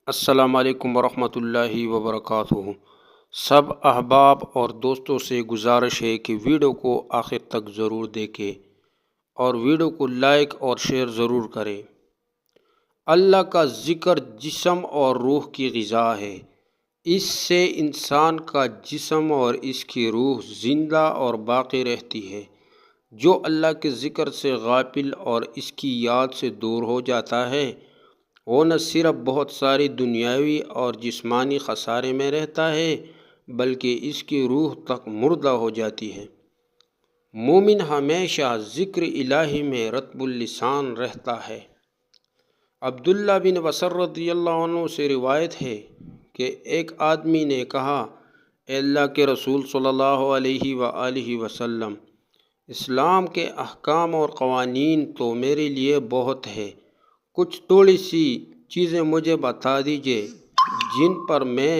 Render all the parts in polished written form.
السلام علیکم ورحمۃ اللہ وبرکاتہ۔ سب احباب اور دوستوں سے گزارش ہے کہ ویڈیو کو آخر تک ضرور دیکھیں اور ویڈیو کو لائک اور شیئر ضرور کریں۔ اللہ کا ذکر جسم اور روح کی غذا ہے۔ اس سے انسان کا جسم اور اس کی روح زندہ اور باقی رہتی ہے۔ جو اللہ کے ذکر سے غافل اور اس کی یاد سے دور ہو جاتا ہے وہ نہ صرف بہت ساری دنیاوی اور جسمانی خسارے میں رہتا ہے بلکہ اس کی روح تک مردہ ہو جاتی ہے۔ مومن ہمیشہ ذکر الہی میں رطب اللسان رہتا ہے۔ عبداللہ بن بصر رضی اللہ عنہ سے روایت ہے کہ ایک آدمی نے کہا، اے اللہ کے رسول صلی اللہ علیہ وآلہ وسلم، اسلام کے احکام اور قوانین تو میرے لیے بہت ہے، کچھ تھوڑی سی چیزیں مجھے بتا دیجئے جن پر میں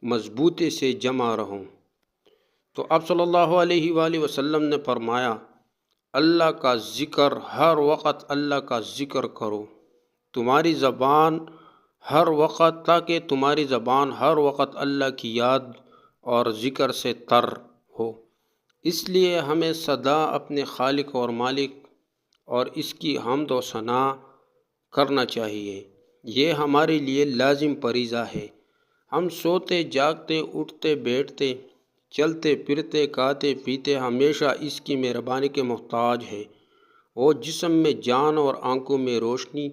مضبوطی سے جمع رہوں۔ تو آپ صلی اللہ علیہ وآلہ وسلم نے فرمایا، اللہ کا ذکر، ہر وقت اللہ کا ذکر کرو، تمہاری زبان ہر وقت، تاکہ تمہاری زبان ہر وقت اللہ کی یاد اور ذکر سے تر ہو۔ اس لیے ہمیں سدا اپنے خالق اور مالک اور اس کی حمد و ثنا کرنا چاہیے۔ یہ ہمارے لیے لازم فریضہ ہے۔ ہم سوتے جاگتے، اٹھتے بیٹھتے، چلتے پھرتے، کھاتے پیتے ہمیشہ اس کی مہربانی کے محتاج ہے۔ وہ جسم میں جان اور آنکھوں میں روشنی،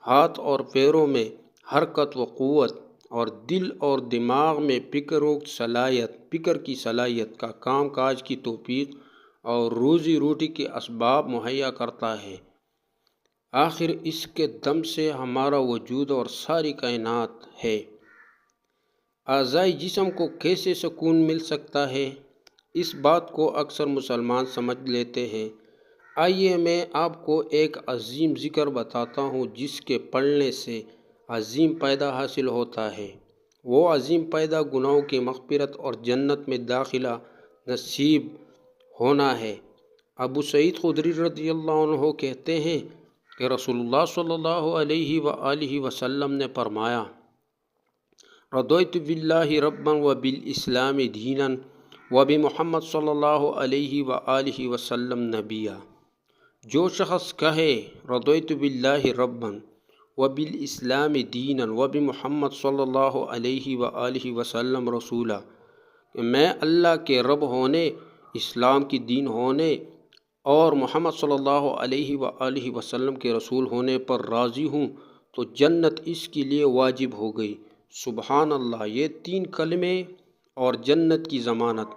ہاتھ اور پیروں میں حرکت و قوت اور دل اور دماغ میں فکر کی صلاحیت کا کام کاج کی توفیق اور روزی روٹی کے اسباب مہیا کرتا ہے۔ آخر اس کے دم سے ہمارا وجود اور ساری کائنات ہے۔ اعضائے جسم کو کیسے سکون مل سکتا ہے؟ اس بات کو اکثر مسلمان سمجھ لیتے ہیں۔ آئیے میں آپ کو ایک عظیم ذکر بتاتا ہوں جس کے پڑھنے سے عظیم فائدہ حاصل ہوتا ہے۔ وہ عظیم فائدہ گناہوں کی مغفرت اور جنت میں داخلہ نصیب ہونا ہے۔ ابو سعید خدری رضی اللہ عنہ کہتے ہیں کہ رسول اللہ صلی اللہ علیہ وآلہ وسلم نے فرمایا، رضیت باللہ ربا وبالاسلام دینا وبمحمد صلی اللہ علیہ وآلہ وسلم نبیا۔ جو شخص کہے رضیت باللہ ربا وبالاسلام دینا وبمحمد صلی اللہ علیہ وآلہ وسلم رسولا، کہ میں اللہ کے رب ہونے، اسلام کی دین ہونے اور محمد صلی اللہ علیہ وآلہ وسلم کے رسول ہونے پر راضی ہوں، تو جنت اس کے لیے واجب ہو گئی۔ سبحان اللہ! یہ 3 کلمے اور جنت کی ضمانت